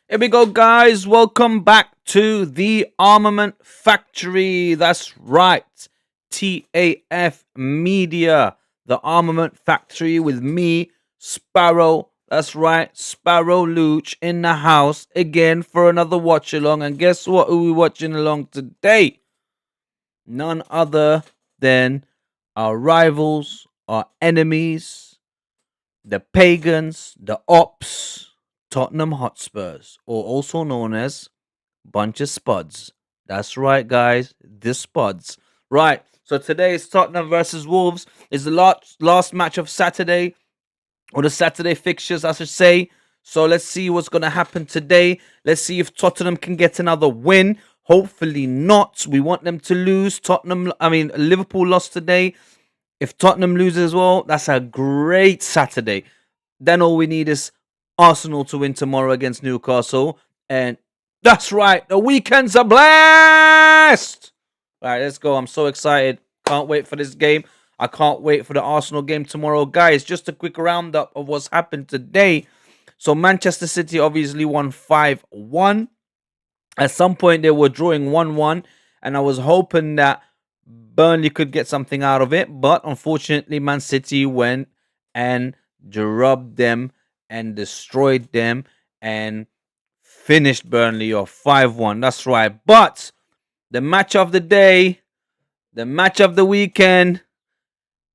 Here we go, guys. Welcome back to the Armament Factory. That's right. TAF Media, the Armament Factory with me, Sparrow. That's right. Sparrow Luch in the house again for another watch along. And guess what? Who we watching along today? None other than our rivals, our enemies, the pagans, the ops, Tottenham Hotspurs, or also known as bunch of spuds. That's right, guys, the spuds. Right. So today is Tottenham versus Wolves. Is the last match of Saturday, or the Saturday fixtures, I should say. So let's see what's going to happen today. Let's see if Tottenham can get another win. Hopefully not. We want them to lose. Liverpool lost today. If Tottenham loses as well, that's a great Saturday. Then all we need is Arsenal to win tomorrow against Newcastle. And that's right, the weekend's a blast! All right, let's go. I'm so excited. Can't wait for this game. I can't wait for the Arsenal game tomorrow. Guys, just a quick roundup of what's happened today. So Manchester City obviously won 5-1. At some point, they were drawing 1-1. And I was hoping that Burnley could get something out of it. But unfortunately, Man City went and drubbed them and destroyed them and finished Burnley off 5-1. That's right. But the match of the day, the match of the weekend,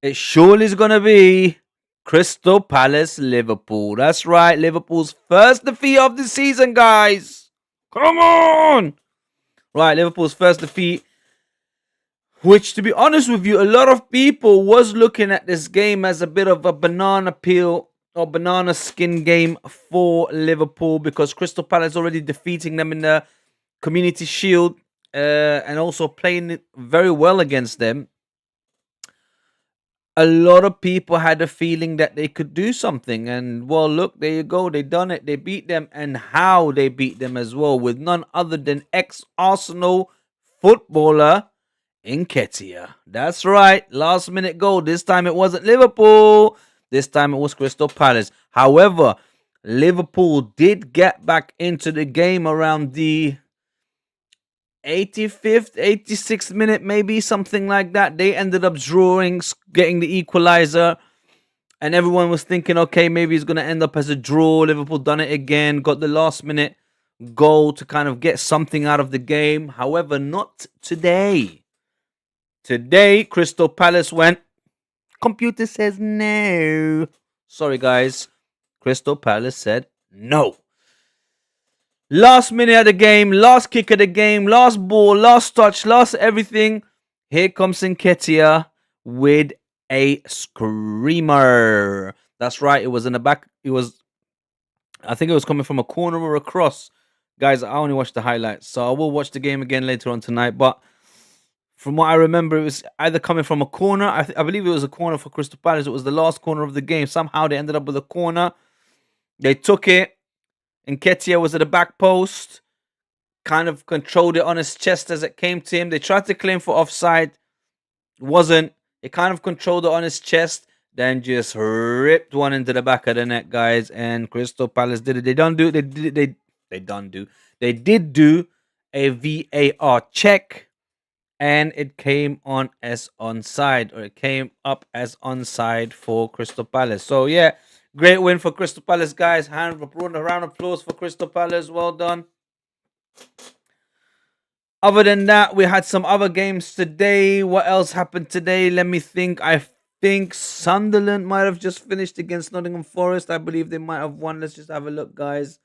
it surely is going to be Crystal Palace Liverpool. That's right. Liverpool's first defeat of the season, guys. Come on. Right, Liverpool's first defeat. Which, to be honest with you, a lot of people was looking at this game as a bit of a banana peel or banana skin game for Liverpool, because Crystal Palace already defeating them in the Community Shield and also playing it very well against them. A lot of people had a feeling that they could do something, and well, look, there you go. They done it. They beat them, and how they beat them as well, with none other than ex-Arsenal footballer Nketiah. That's right. Last minute goal. This time it wasn't Liverpool. This time it was Crystal Palace. However, Liverpool did get back into the game around the 85th, 86th minute, maybe something like that. They ended up drawing, getting the equalizer. And everyone was thinking, okay, maybe it's going to end up as a draw. Liverpool done it again. Got the last minute goal to kind of get something out of the game. However, not today. Today, Crystal Palace went. Computer says no. Sorry, guys. Crystal Palace said no. Last minute of the game, last kick of the game, last ball, last touch, last everything. Here comes Nketiah with a screamer. That's right. It was in the back. I think it was coming from a corner or a cross. Guys, I only watched the highlights, so I will watch the game again later on tonight. But from what I remember, it was either coming from a corner. I believe it was a corner for Crystal Palace. It was the last corner of the game. Somehow they ended up with a corner. They took it. Nketiah was at the back post. Kind of controlled it on his chest as it came to him. They tried to claim for offside. Wasn't. He kind of controlled it on his chest. Then just ripped one into the back of the net, guys. And Crystal Palace did it. They don't do it. They did do a VAR check. And it came on as onside, or it came up as onside for Crystal Palace. So yeah, great win for Crystal Palace, guys. Round of applause for Crystal Palace. Well done. Other than that, we had some other games today. What else happened today? Let me think. I think Sunderland might have just finished against Nottingham Forest. I believe they might have won. Let's just have a look, guys.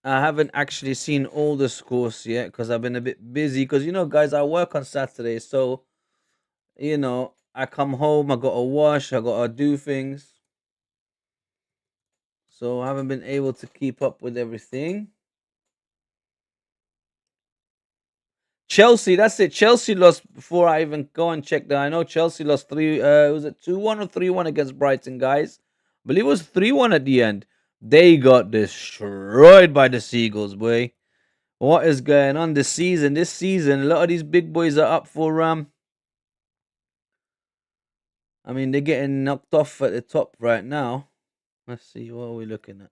I haven't actually seen all the scores yet because I've been a bit busy. Because, guys, I work on Saturday. So, I come home, I got to wash, I got to do things. So, I haven't been able to keep up with everything. Chelsea, that's it. Chelsea lost before I even go and check that. I know Chelsea lost was it 2-1 or 3-1 against Brighton, guys? I believe it was 3-1 at the end. They got destroyed by the Seagulls, boy. What is going on this season? This season, a lot of these big boys are up for they're getting knocked off at the top right now. Let's see what are we looking at.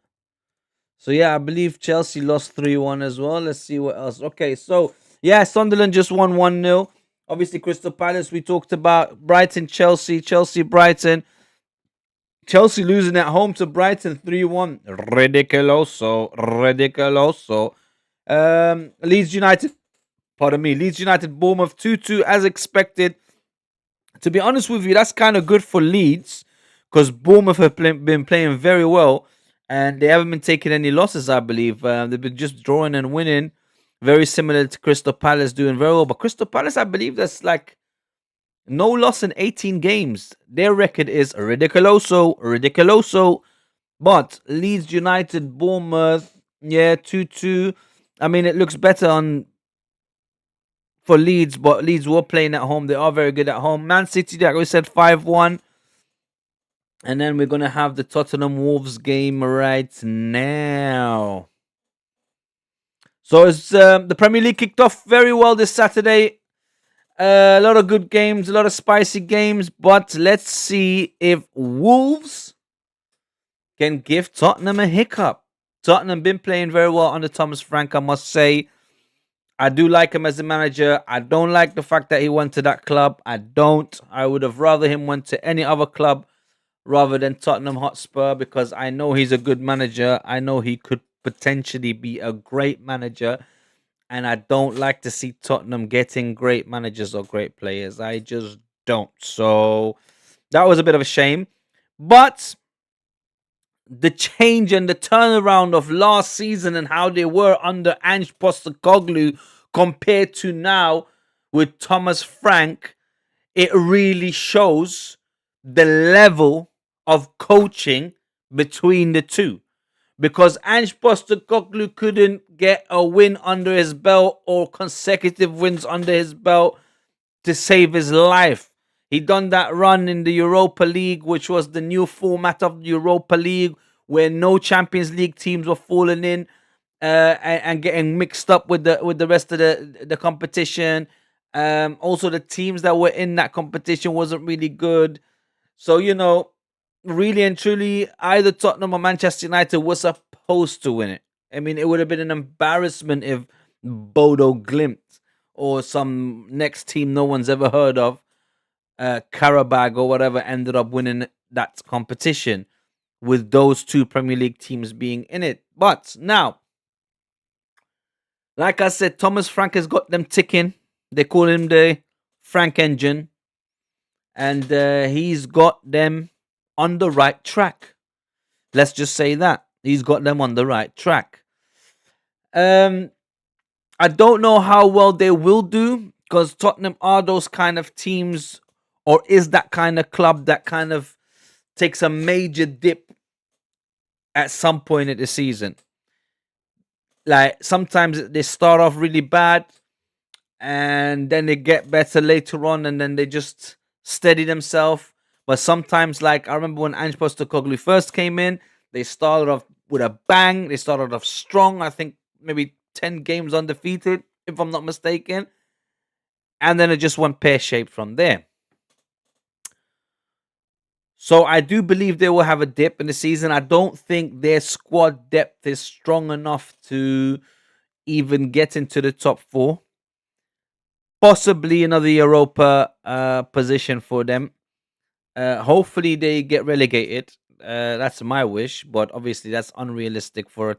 So yeah, I believe Chelsea lost 3-1 as well. Let's see what else. Okay, so yeah, Sunderland just won 1-0. Obviously, Crystal Palace we talked about. Brighton, Chelsea, Chelsea, Brighton. Chelsea losing at home to Brighton 3-1. Ridiculoso. Ridiculoso. Leeds United, pardon me, Leeds United, Bournemouth 2-2 as expected. To be honest with you, that's kind of good for Leeds because Bournemouth have been playing very well and they haven't been taking any losses, I believe. They've been just drawing and winning, very similar to Crystal Palace doing very well. But Crystal Palace, I believe that's like no loss in 18 games. Their record is ridiculoso, ridiculoso. But Leeds United, Bournemouth, yeah, 2-2. I mean, it looks better on for Leeds, but Leeds were playing at home. They are very good at home. Man City, like we said, 5-1. And then we're going to have the Tottenham Wolves game right now. So it's the Premier League kicked off very well this Saturday. A lot of good games, a lot of spicy games. But let's see if Wolves can give Tottenham a hiccup. Tottenham been playing very well under Thomas Frank, I must say. I do like him as a manager. I don't like the fact that he went to that club. I don't. I would have rather him went to any other club rather than Tottenham Hotspur because I know he's a good manager. I know he could potentially be a great manager. And I don't like to see Tottenham getting great managers or great players. I just don't. So that was a bit of a shame. But the change and the turnaround of last season and how they were under Ange Postecoglou compared to now with Thomas Frank, it really shows the level of coaching between the two. Because Ange Postecoglou couldn't get a win under his belt or consecutive wins under his belt to save his life. He done that run in the Europa League, which was the new format of the Europa League, where no Champions League teams were falling in and getting mixed up with the rest of the competition. Also, the teams that were in that competition wasn't really good. So really and truly, either Tottenham or Manchester United was supposed to win it. I mean, it would have been an embarrassment if Bodo Glimt or some next team no one's ever heard of, Karabag or whatever, ended up winning that competition with those two Premier League teams being in it. But now, like I said, Thomas Frank has got them ticking. They call him the Frank engine. And he's got them on the right track. Let's just say that. He's got them on the right track. I don't know how well they will do because Tottenham are those kind of teams or is that kind of club that kind of takes a major dip at some point in the season. Like sometimes they start off really bad and then they get better later on and then they just steady themselves. But sometimes, like I remember when Ange Postecoglou first came in, they started off with a bang. They started off strong. I think maybe 10 games undefeated, if I'm not mistaken. And then it just went pear-shaped from there. So I do believe they will have a dip in the season. I don't think their squad depth is strong enough to even get into the top four. Possibly another Europa position for them. Hopefully they get relegated. That's my wish, but obviously that's unrealistic for a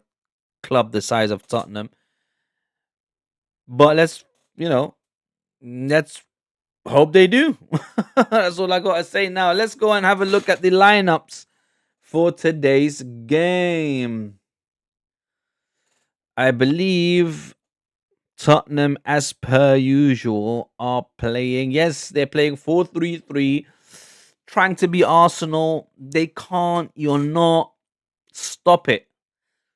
club the size of Tottenham. But let's hope they do. That's all I gotta say now. Let's go and have a look at the lineups for today's game. I believe Tottenham, as per usual, are playing. Yes, they're playing 4-3-3, trying to be Arsenal. They can't. You're not. Stop it.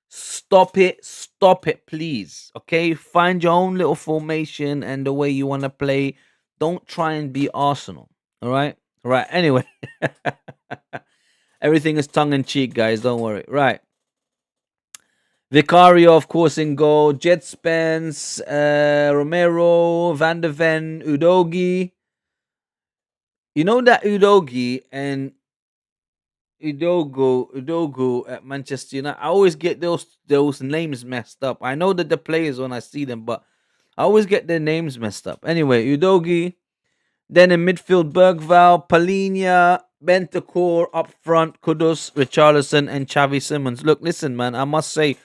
Stop it. Stop it, please. Okay? Find your own little formation and the way you want to play. Don't try and be Arsenal. All right? All right. Anyway. Everything is tongue in cheek, guys. Don't worry. Right. Vicario, of course, in goal. Jet Spence, Romero, Van de Ven, Udogi. You know that Udogi and Udogu at Manchester United. I always get those names messed up. I know that the players when I see them, but I always get their names messed up. Anyway, Udogi. Then in midfield, Bergval, Palinia, Bentancur up front, Kudus, Richarlison, and Xavi Simons. Look, listen, man. I must say,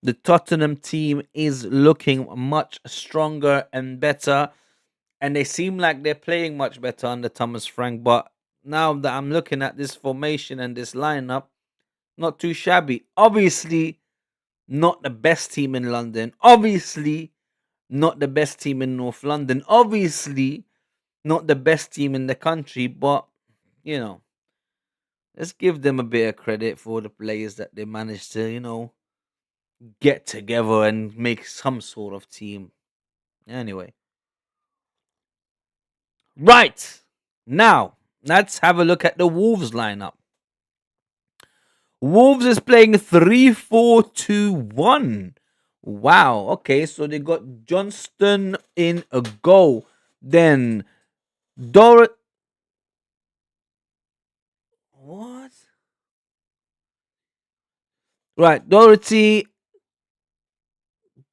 the Tottenham team is looking much stronger and better, and they seem like they're playing much better under Thomas Frank. But now that I'm looking at this formation and this lineup, not too shabby. Obviously, not the best team in London. Obviously, not the best team in North London. Obviously, not the best team in the country. But, you know, let's give them a bit of credit for the players that they managed to, get together and make some sort of team. Anyway, right now, let's have a look at the Wolves lineup. Wolves is playing 3-4-2-1. Wow. Okay, so they got Johnston in a goal. Then Dorrit. What? Right, Dorothy,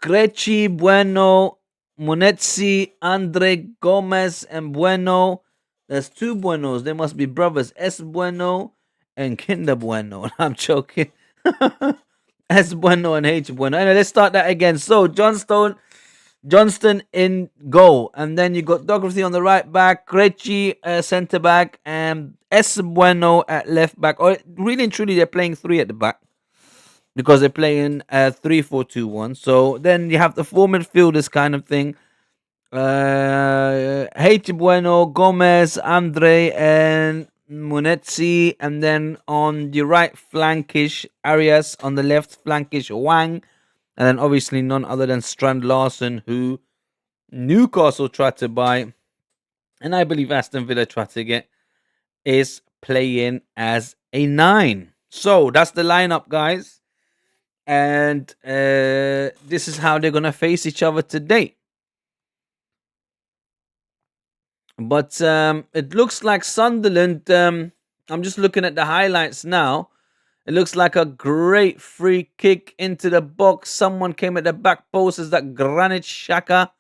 Greci, Bueno, Munetzi, Andre Gomez, and Bueno. There's two Buenos. They must be brothers. S Bueno and Kinder Bueno. I'm joking. S Bueno and H Bueno. Anyway, let's start that again. So Johnston in goal, and then you got Dougherty on the right back, Greci centre back, and S Bueno at left back. Or really and truly, they're playing three at the back because they're playing 3-4-2-1. So then you have the four midfielders kind of thing. H Bueno, Gomez, Andre, and Munetzi, and then on the right flankish Arias, on the left flankish Wang, and then obviously none other than Strand Larson, who Newcastle tried to buy, and I believe Aston Villa tried to get, is playing as a 9. So that's the lineup, guys, and this is how they're gonna face each other today. But it looks like Sunderland. I'm just looking at the highlights now. It looks like a great free kick into the box. Someone came at the back post. Is that Granit Xhaka?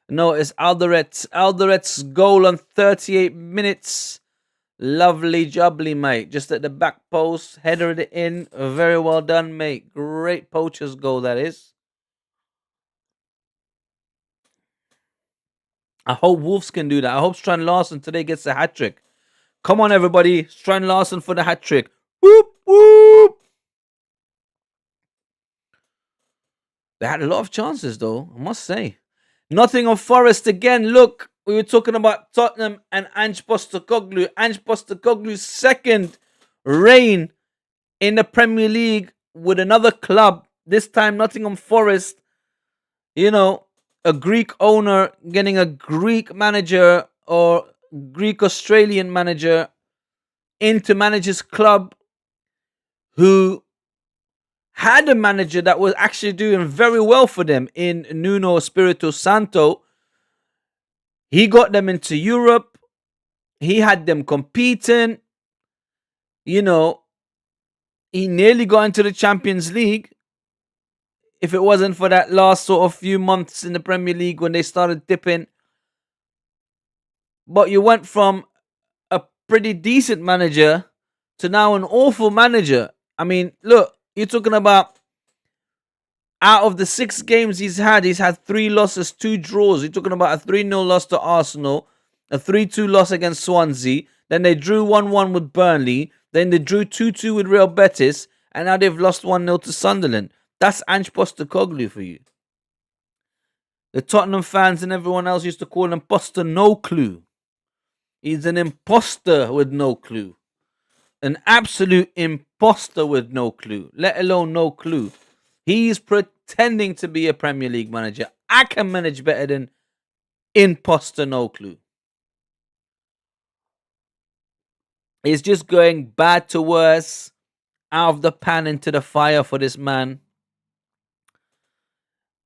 No, it's Alderete. Alderete's goal on 38 minutes. Lovely jubbly, mate. Just at the back post. Headed it in. Very well done, mate. Great poacher's goal, that is. I hope Wolves can do that. I hope Strand Larson today gets a hat trick. Come on, everybody. Strand Larson for the hat trick. Whoop, whoop. They had a lot of chances, though, I must say. Nottingham Forest again. Look, we were talking about Tottenham and Ange Postecoglou. Ange Postecoglou's second reign in the Premier League with another club. This time, Nottingham Forest. A Greek owner getting a Greek manager or Greek Australian manager in to manage his club, who had a manager that was actually doing very well for them in Nuno Espirito Santo. He got them into Europe. He had them competing. He nearly got into the Champions League. If it wasn't for that last sort of few months in the Premier League when they started dipping. But you went from a pretty decent manager to now an awful manager. I mean, look, you're talking about out of the 6 games he's had 3 losses, 2 draws. You're talking about a 3-0 loss to Arsenal, a 3-2 loss against Swansea. Then they drew 1-1 with Burnley. Then they drew 2-2 with Real Betis. And now they've lost 1-0 to Sunderland. That's Ange Postecoglou for you. The Tottenham fans and everyone else used to call him Poster No Clue. He's an imposter with no clue. An absolute imposter with no clue, let alone no clue. He's pretending to be a Premier League manager. I can manage better than imposter no clue. It's just going bad to worse, out of the pan into the fire for this man.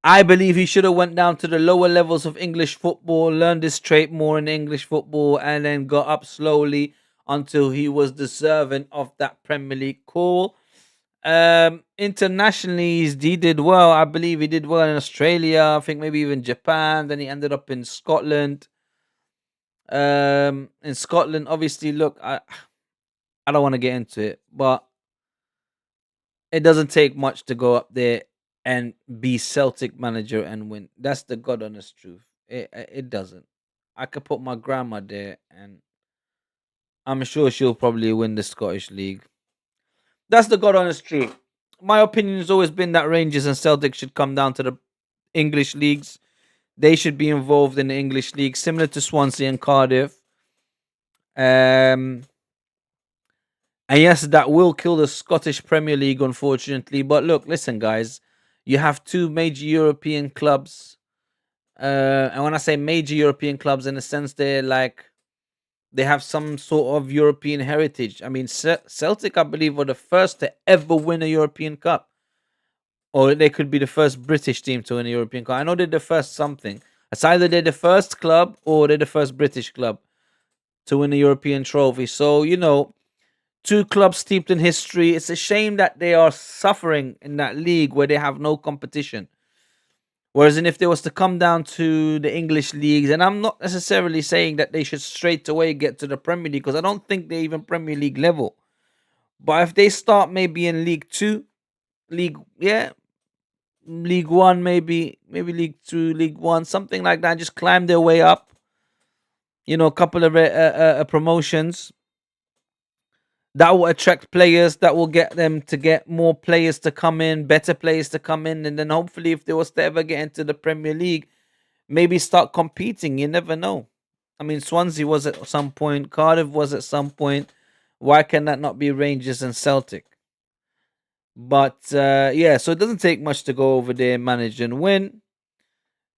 I believe he should have went down to the lower levels of English football, learned his trait more in English football, and then got up slowly until he was deserving of that Premier League call. Internationally, he did well. I believe he did well in Australia. I think maybe even Japan. Then he ended up in Scotland. In Scotland, obviously, look, I don't want to get into it, but it doesn't take much to go up there and be Celtic manager and win. That's the God honest truth. It doesn't. I could put my grandma there, and I'm sure she'll probably win the Scottish League. That's the God honest truth. My opinion has always been that Rangers and Celtic should come down to the English leagues. They should be involved in the English league, similar to Swansea and Cardiff. Um, and yes, that will kill the Scottish Premier League, unfortunately. But look, listen, guys, you have two major European clubs. And when I say major European clubs, in a sense, they're like they have some sort of European heritage. I mean, Celtic, I believe, were the first to ever win a European Cup, or they could be the first British team to win a European Cup. I know they're the first something. It's either they're the first club or they're the first British club to win a European trophy. So two clubs steeped in history. It's a shame that they are suffering in that league where they have no competition. Whereas, if they was to come down to the English leagues, and I'm not necessarily saying that they should straight away get to the Premier League because I don't think they're even Premier League level. But if they start maybe in League Two, League One, maybe League Two, League One, something like that, just climb their way up. A couple of promotions that will attract players, that will get them to get more players to come in, better players to come in, and then hopefully, if they was to ever get into the Premier League, maybe start competing. You never know. I mean, Swansea was at some point, Cardiff was at some point. Why can that not be Rangers and Celtic? But yeah, so it doesn't take much to go over there, manage and win.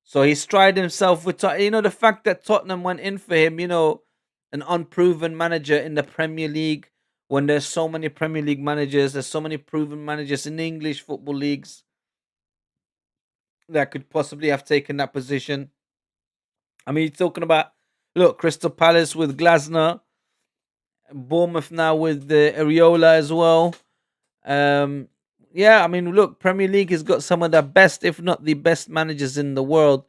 So he's tried himself with the fact that Tottenham went in for him. An unproven manager in the Premier League. When there's so many Premier League managers, there's so many proven managers in the English football leagues that could possibly have taken that position. I mean, you're talking about look, Crystal Palace with Glasner, Bournemouth now with the Areola as well. Um, yeah, I mean, look, Premier League has got some of the best, if not the best, managers in the world,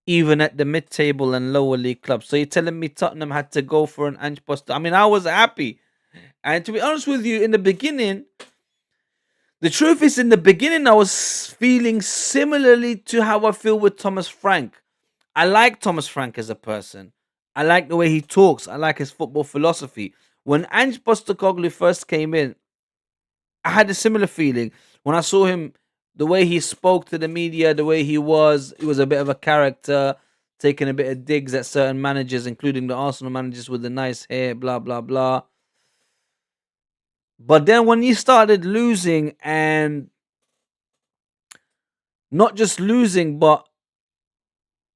even at the mid-table and lower league clubs. So you're telling me Tottenham had to go for an Ange Postecoglou? I mean, I was happy, and to be honest with you, in the beginning, the truth is, in the beginning, I was feeling similarly to how I feel with Thomas Frank. I like Thomas Frank as a person. I like the way he talks. I like his football philosophy. When Ange Postecoglou first came in, I had a similar feeling when I saw him. The way he spoke to the media, the way he was a bit of a character, taking a bit of digs at certain managers, including the Arsenal managers with the nice hair, blah blah blah. But then when he started losing, and not just losing, but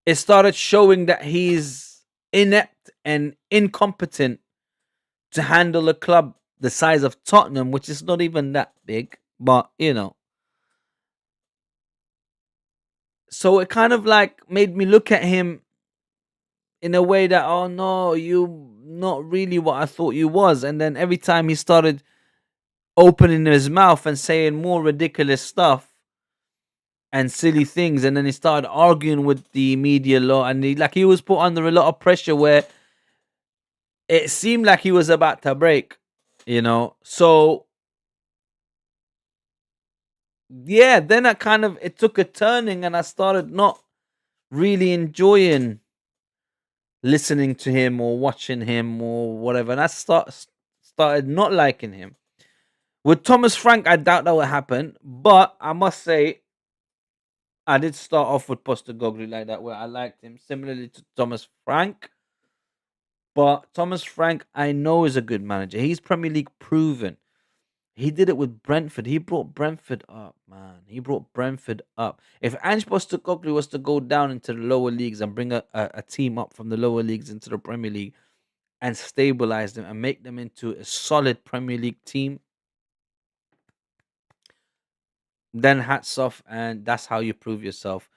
it started showing that he's inept and incompetent to handle a club the size of Tottenham, which is not even that big, but so it kind of like made me look at him in a way that, oh no, you not really what I thought you was. And then every time he started opening his mouth and saying more ridiculous stuff and silly things, and then he started arguing with the media law, and he was put under a lot of pressure where it seemed like he was about to break. So yeah, then it took a turning, and I started not really enjoying listening to him or watching him or whatever, and I started not liking him. With Thomas Frank, I doubt that will happen, but I must say I did start off with Postecoglou like that, where I liked him similarly to Thomas Frank. But Thomas Frank, I know, is a good manager. He's Premier League proven. He did it with Brentford. He brought Brentford up, man. He brought Brentford up. If Ange Postecoglou was to go down into the lower leagues and bring a team up from the lower leagues into the Premier League and stabilize them and make them into a solid Premier League team, then hats off, and that's how you prove yourself.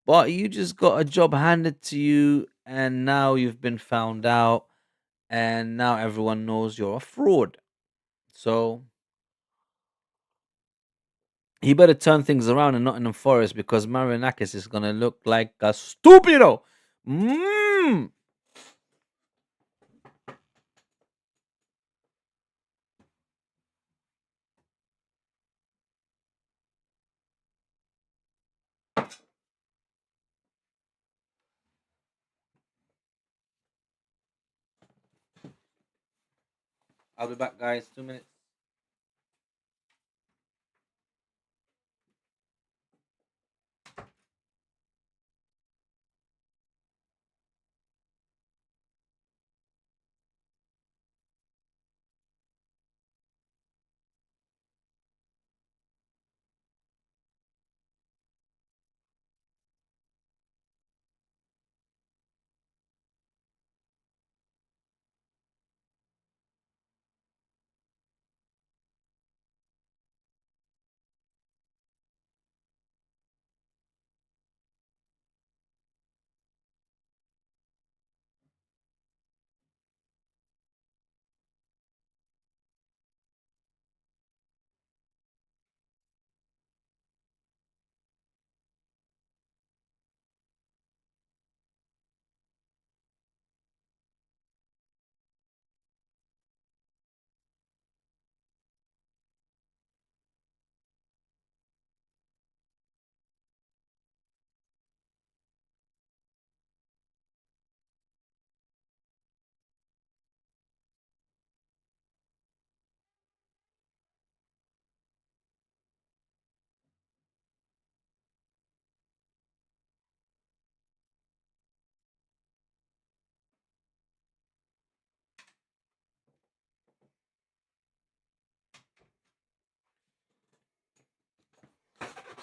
But you just got a job handed to you, and now you've been found out. and now everyone knows you're a fraud. So he better turn things around in Nottingham Forest because Marinakis is gonna look like a stupido. Mm. I'll be back, guys. 2 minutes.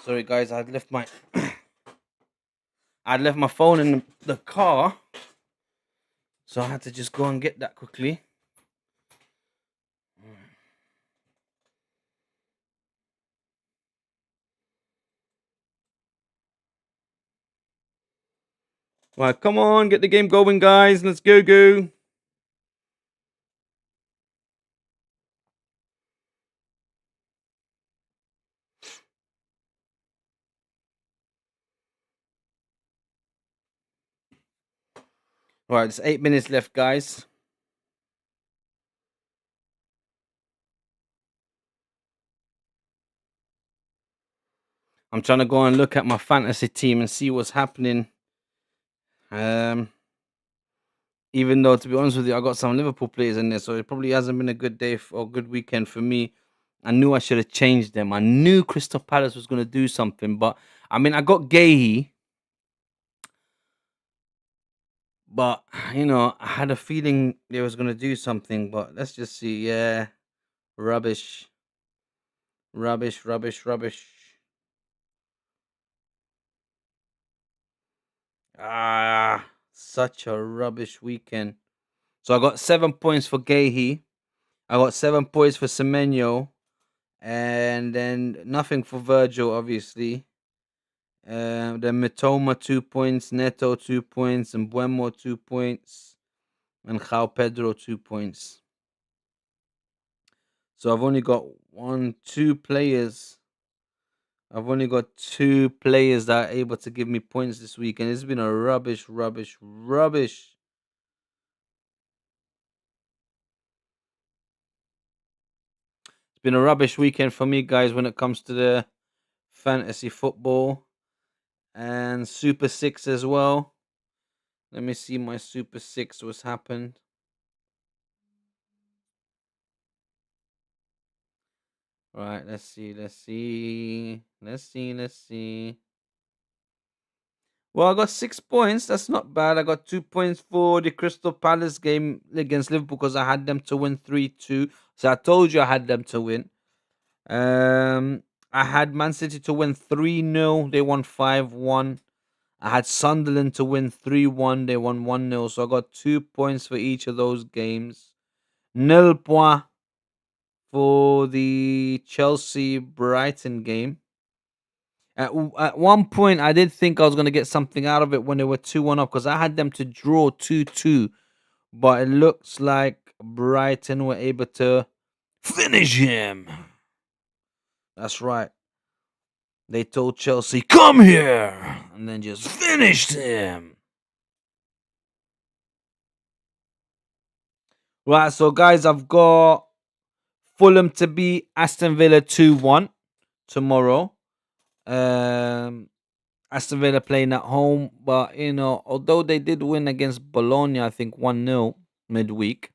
Sorry, guys. I'd left my phone in the car, so I had to just go and get that quickly. Right, come on, get the game going, guys. Let's go. Right, there's 8 minutes left, guys. I'm trying to go and look at my fantasy team and see what's happening. Um, Even though, to be honest with you, I got some Liverpool players in there, so it probably hasn't been a good day or good weekend for me. I knew I should have changed them. I knew Crystal Palace was going to do something, but I mean, I got Gahey, but I had a feeling they was going to do something. But let's just see. Yeah, rubbish, rubbish. Such a rubbish weekend. So I got 7 points for Gahey. I got 7 points for Semenyo, and then nothing for Virgil, obviously. Then Mitoma 2 points, Neto 2 points, and Buemo 2 points, and Jao Pedro 2 points. So I've only got two players. I've only got two players that are able to give me points this week, and it's been a rubbish. It's been a rubbish weekend for me, guys, when it comes to the fantasy football and Super Six as well. Let me see my Super Six. What's happened? Right, let's see. Well, I got 6 points. That's not bad. I got 2 points for the Crystal Palace game against Liverpool because I had them to win 3-2. So I told you I had them to win. I had Man City to win 3-0. They won 5-1. I had Sunderland to win 3-1. They won 1-0. So I got 2 points for each of those games. Nil point for the Chelsea Brighton game. At one point, I did think I was going to get something out of it when they were 2-1 up because I had them to draw 2-2. but it looks like Brighton were able to finish him. That's right. They told Chelsea, "Come here," and then just finished him. Right, so guys, I've got Fulham to beat Aston Villa 2-1 tomorrow. Aston Villa playing at home, but although they did win against Bologna, I think 1-0 midweek.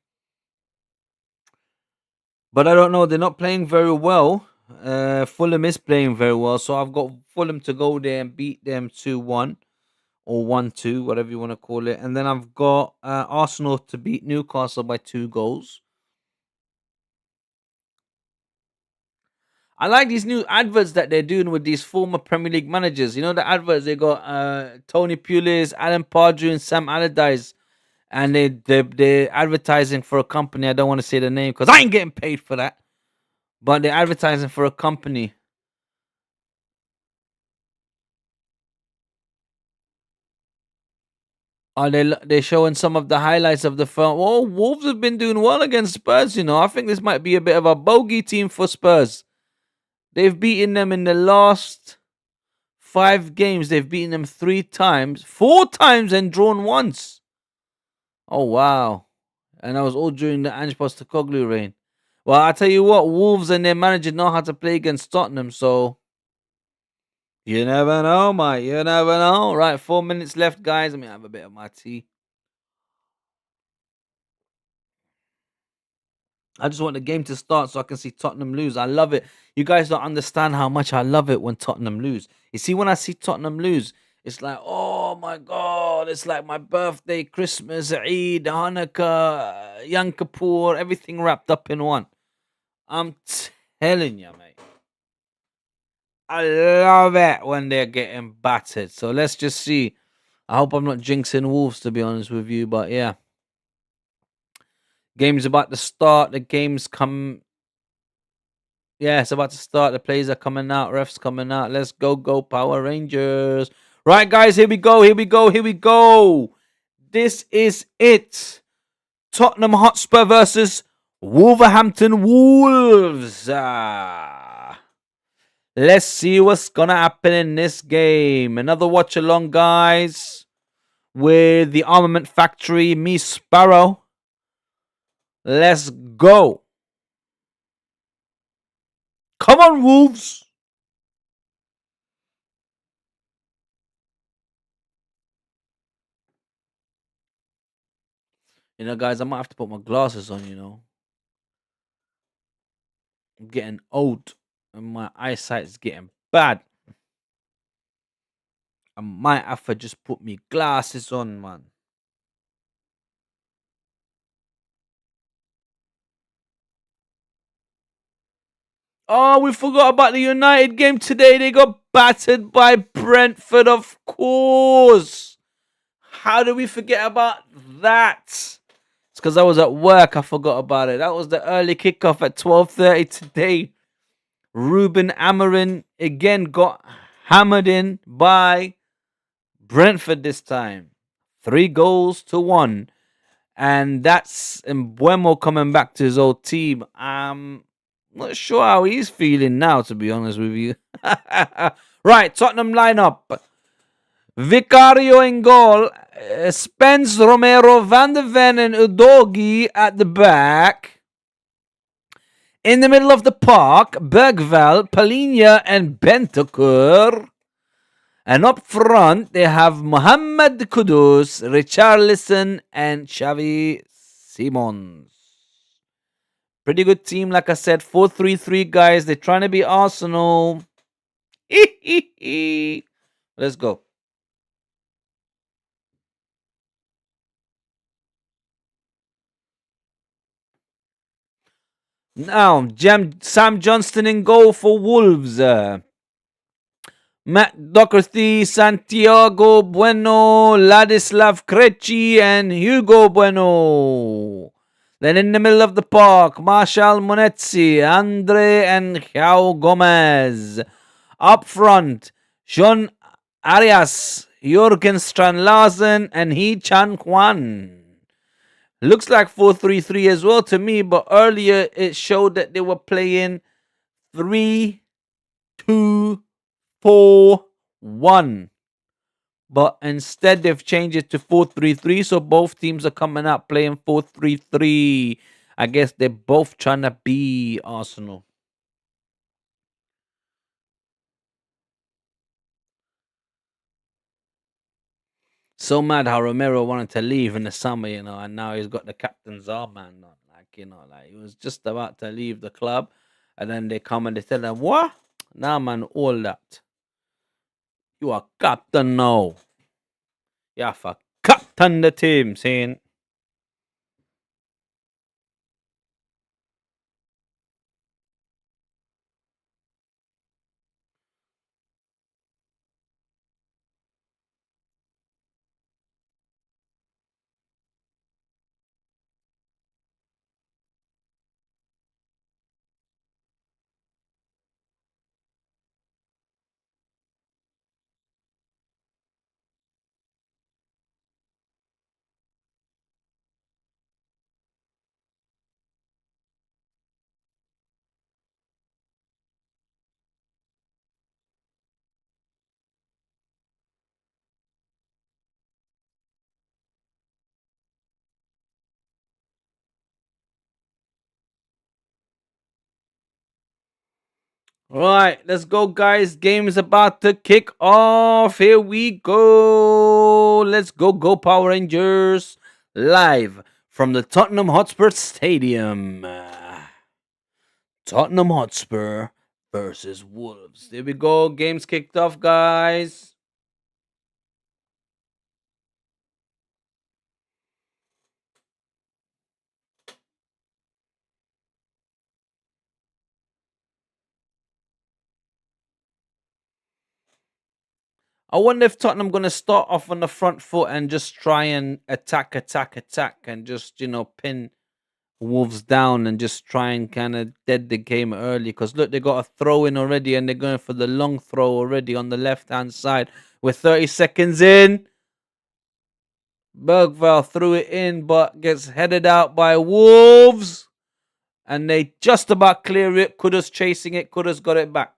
But I don't know, they're not playing very well. Fulham is playing very well, so I've got Fulham to go there and beat them 2-1 or 1-2, whatever you want to call it. And then I've got Arsenal to beat Newcastle by 2 goals. I like these new adverts that they're doing with these former Premier League managers. You know the adverts they got Tony Pulis, Alan Pardew, and Sam Allardyce, and they're advertising for a company. I don't want to say the name because I ain't getting paid for that. But they're advertising for a company. Are they showing some of the highlights of the film? Oh, Wolves have been doing well against Spurs. I think this might be a bit of a bogey team for Spurs. They've beaten them in the last 5 games. They've beaten them 3 times, 4 times, and drawn once. Oh wow! And that was all during the Ange Postecoglou reign. Well, I tell you what, Wolves and their manager know how to play against Tottenham. So you never know, mate. You never know. Right, 4 minutes left, guys. Let me have a bit of my tea. I just want the game to start so I can see Tottenham lose. I love it. You guys don't understand how much I love it when Tottenham lose. You see, when I see Tottenham lose, it's like, oh my God, it's like my birthday, Christmas, Eid, Hanukkah, Yom Kippur, everything wrapped up in one. I'm telling you, mate. I love it when they're getting battered. So let's just see. I hope I'm not jinxing Wolves, to be honest with you, but yeah. Game's about to start. The game's come. Yeah, it's about to start. The plays are coming out. Refs coming out. Let's go, Power Rangers. Right, guys, here we go. Here we go. Here we go. This is it. Tottenham Hotspur versus Wolverhampton Wolves. Let's see what's going to happen in this game. Another watch along, guys, with the Armament Factory, me, Sparrow. Let's go. Come on, Wolves. Guys, I might have to put my glasses on. I'm getting old and my eyesight's getting bad. I might have to just put me glasses on, man. Oh, we forgot about the United game today. They got battered by Brentford, of course. How did we forget about that? It's because I was at work. I forgot about it. That was the early kickoff at 12:30 today. Ruben Amorim again got hammered in by Brentford this time. 3-1. And that's Mbuemo coming back to his old team. I'm not sure how he's feeling now, to be honest with you. Right, Tottenham lineup. Vicario in goal. Spence, Romero, Van de Ven, and Udogi at the back. In the middle of the park, Bergvall, Palhinha, and Bentancur. And up front, they have Mohamed Kudus, Richarlison, and Xavi Simons. Pretty good team, like I said. 4-3-3, guys. They're trying to be Arsenal. Let's go. Now, Sam Johnston in goal for Wolves. Matt Doherty, Santiago Bueno, Ladislav Krejci, and Hugo Bueno. Then in the middle of the park, Marshall Monetzi, Andre and João Gomez. Up front, Sean Arias, Jurgen Strand Larsen, and Hee Chan Kwan. Looks like 4-3-3 as well to me, but earlier it showed that they were playing 3-2-4-1. But instead they've changed it to 4-3-3, so both teams are coming out playing 4-3-3. I guess they're both trying to be Arsenal. So mad how Romero wanted to leave in the summer, and now he's got the captain's armband on. Like he was just about to leave the club, and then they come and they tell him, "What? Nah, man, all that. You are captain now. You have to captain the team, saying." Right, let's go, guys. Game is about to kick off. Here we go. Let's go, Power Rangers. Live from the Tottenham Hotspur Stadium. Tottenham Hotspur versus Wolves. Here we go. Game's kicked off, guys. I wonder if Tottenham going to start off on the front foot and just try and attack, and just, pin Wolves down and just try and kind of dead the game early. Because look, they got a throw in already and they're going for the long throw already on the left hand side. With 30 seconds in, Bergvall threw it in but gets headed out by Wolves. And they just about clear it. Kudus chasing it. Kudus got it back.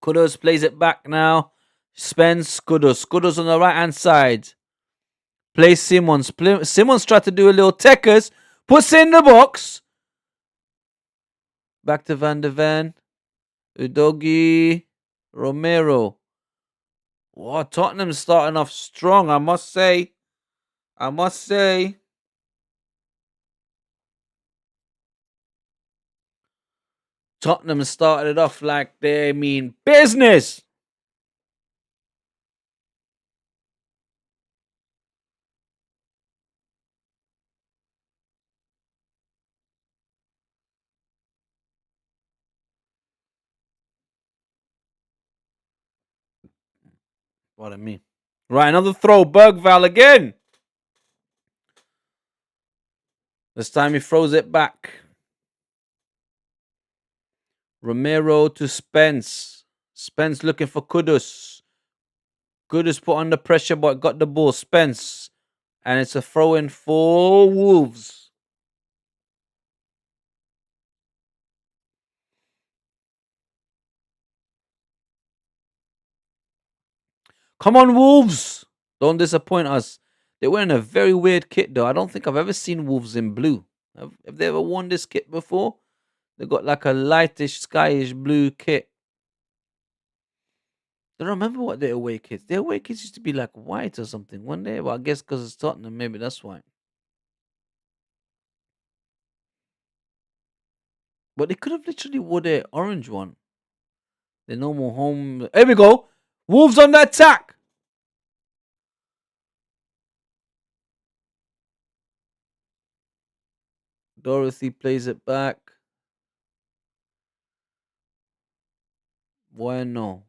Kudus plays it back now. Spence, Kudus. Kudus on the right hand side. Plays Simmons. Simmons tried to do a little techers. Puts it in the box. Back to Van de Ven. Udogi. Romero. Wow, Tottenham's starting off strong, I must say. Tottenham started off like they mean business. What I mean. Right, another throw. Bergvall again. This time he throws it back. Romero to Spence. Spence looking for Kudus. Kudus put under pressure but got the ball. Spence. And it's a throw in for Wolves. Come on, Wolves. Don't disappoint us. They're wearing a very weird kit, though. I don't think I've ever seen Wolves in blue. Have they ever worn this kit before? They got like a lightish, skyish blue kit. I don't remember what their away kits. Their away kits used to be like white or something, one day. Well, I guess because it's Tottenham, maybe that's why. But they could have literally wore their orange one. Their normal home. Here we go. Wolves on the attack. Dorothy plays it back. Bueno.